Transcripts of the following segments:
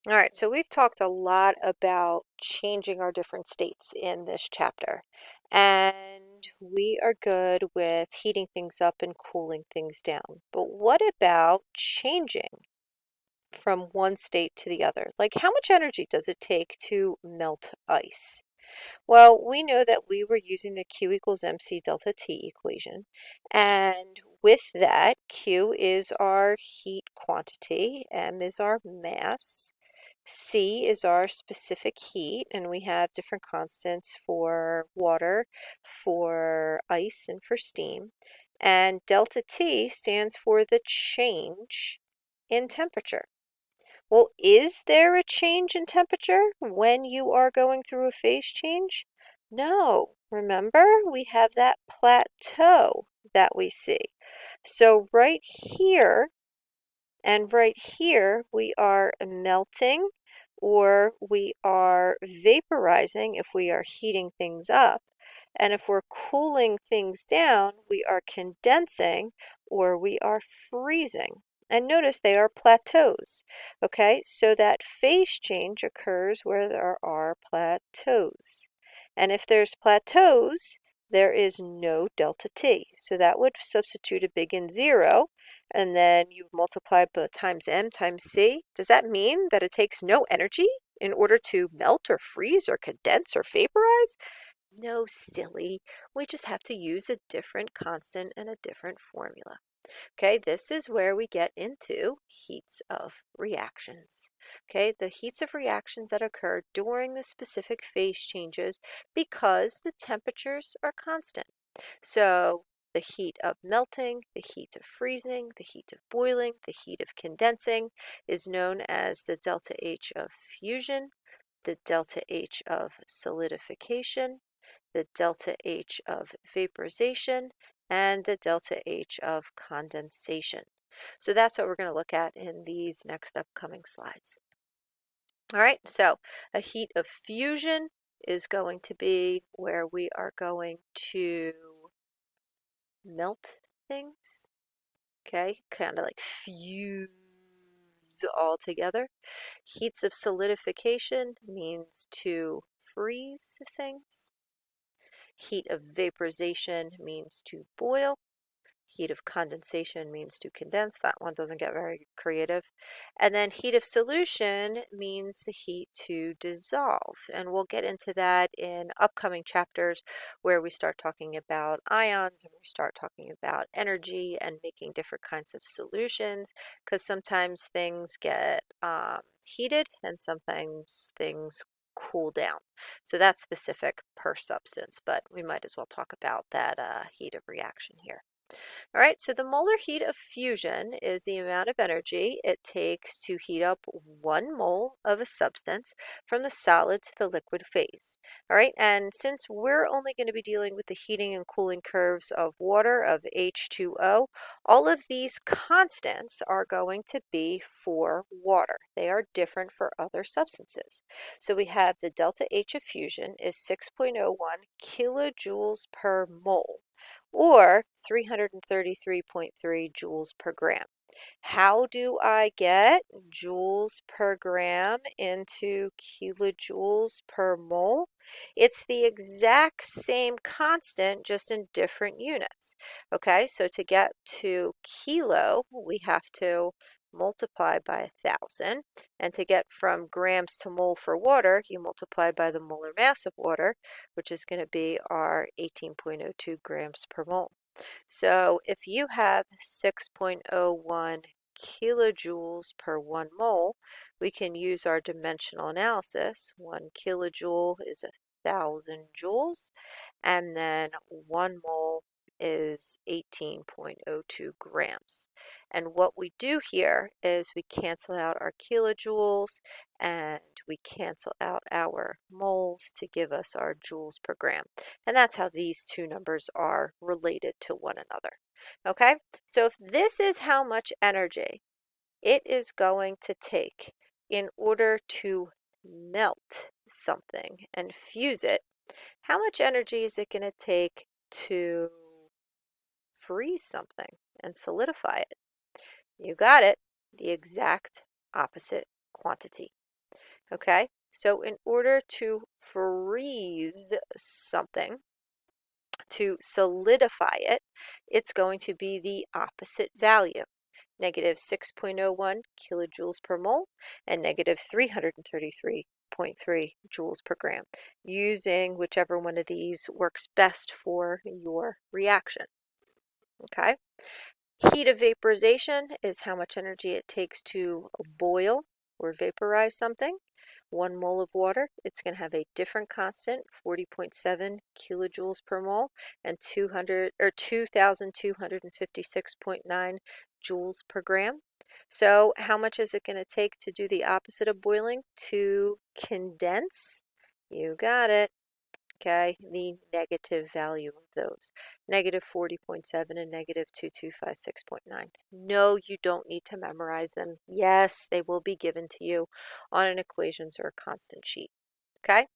All right, so we've talked a lot about changing our different states in this chapter, and we are good with heating things up and cooling things down. But what about changing from one state to the other? Like, how much energy does it take to melt ice? Well, we know that we were using the Q equals mc delta T equation, and with that, Q is our heat quantity, M is our mass, C is our specific heat, and we have different constants for water, for ice, and for steam. And delta T stands for the change in temperature. Well, is there a change in temperature when you are going through a phase change? No. Remember, we have that plateau that we see. So right here, and right here, we are melting or we are vaporizing if we are heating things up. And if we're cooling things down, we are condensing or we are freezing. And notice they are plateaus. Okay, so that phase change occurs where there are plateaus. And if there's plateaus, there is no delta T. So that would substitute a big N zero, and then you multiply by times M times C. Does that mean that it takes no energy in order to melt or freeze or condense or vaporize? No, silly. We just have to use a different constant and a different formula. Okay, this is where we get into heats of reactions. Okay, the heats of reactions that occur during the specific phase changes because the temperatures are constant. So the heat of melting, the heat of freezing, the heat of boiling, the heat of condensing is known as the delta H of fusion, the delta H of solidification, the delta H of vaporization, and the delta H of condensation. So that's what we're going to look at in these next upcoming slides. All right, so a heat of fusion is going to be where we are going to melt things, okay, kind of like fuse all together. Heats of solidification means to freeze things. Heat of vaporization means to boil. Heat of condensation means to condense. That one doesn't get very creative. And then heat of solution means the heat to dissolve. And we'll get into that in upcoming chapters where we start talking about ions and we start talking about energy and making different kinds of solutions, because sometimes things get heated and sometimes things cool down. So that's specific per substance, but we might as well talk about that heat of reaction here. All right, so the molar heat of fusion is the amount of energy it takes to heat up 1 mole of a substance from the solid to the liquid phase. All right, and since we're only going to be dealing with the heating and cooling curves of water, of H2O, all of these constants are going to be for water. They are different for other substances. So we have the delta H of fusion is 6.01 kilojoules per mole, or 333.3 joules per gram. How do I get joules per gram into kilojoules per mole? It's the exact same constant, just in different units. Okay, so to get to kilo, we have to multiply by 1,000. And to get from grams to mole for water, you multiply by the molar mass of water, which is going to be our 18.02 grams per mole. So if you have 6.01 kilojoules per 1 mole, we can use our dimensional analysis. 1 kilojoule is 1,000 joules, and then 1 mole is 18.02 grams. And what we do here is we cancel out our kilojoules and we cancel out our moles to give us our joules per gram. And that's how these two numbers are related to one another. Okay, so if this is how much energy it is going to take in order to melt something and fuse it, how much energy is it going to take to freeze something and solidify it? You got it, the exact opposite quantity. Okay, so in order to freeze something, to solidify it, it's going to be the opposite value. Negative 6.01 kilojoules per mole and negative 333.3 joules per gram, using whichever one of these works best for your reaction. Okay? Heat of vaporization is how much energy it takes to boil or vaporize something. 1 mole of water, it's going to have a different constant, 40.7 kilojoules per mole, and 2,256.9 joules per gram. So how much is it going to take to do the opposite of boiling? To condense? You got it. Okay, the negative value of those, negative 40.7 and negative 2256.9. No, you don't need to memorize them. Yes, they will be given to you on an equations or a constant sheet. Okay,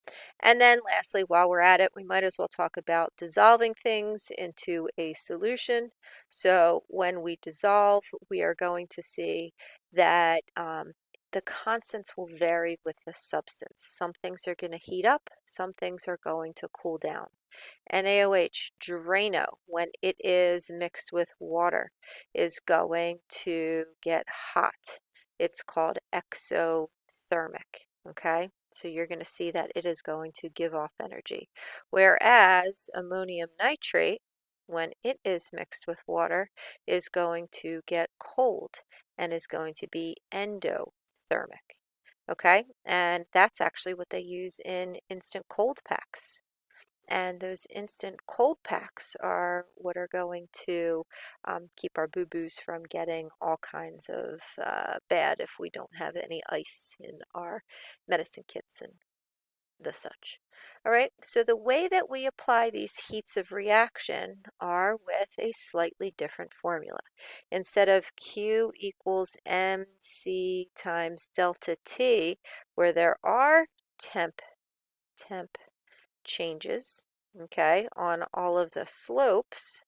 and then lastly, while we're at it, we might as well talk about dissolving things into a solution. So when we dissolve, we are going to see that the constants will vary with the substance. Some things are going to heat up, some things are going to cool down. NaOH, Drano, when it is mixed with water, is going to get hot. It's called exothermic, okay? So you're going to see that it is going to give off energy. Whereas ammonium nitrate, when it is mixed with water, is going to get cold and is going to be endothermic. Okay, and that's actually what they use in instant cold packs. And those instant cold packs are what are going to keep our boo-boos from getting all kinds of bad if we don't have any ice in our medicine kits and the such. All right, so the way that we apply these heats of reaction are with a slightly different formula. Instead of Q equals mc times delta T, where there are temp changes, okay, on all of the slopes,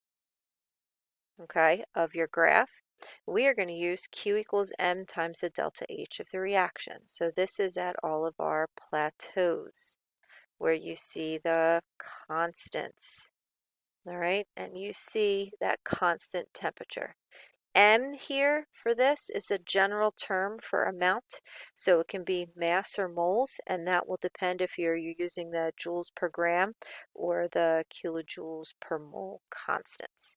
okay, of your graph, we are going to use Q equals M times the delta H of the reaction. So this is at all of our plateaus where you see the constants, all right, and you see that constant temperature. M here for this is the general term for amount, so it can be mass or moles, and that will depend if you're using the joules per gram or the kilojoules per mole constants.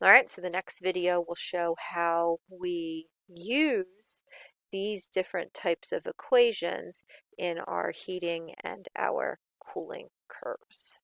All right, so the next video will show how we use these different types of equations in our heating and our cooling curves.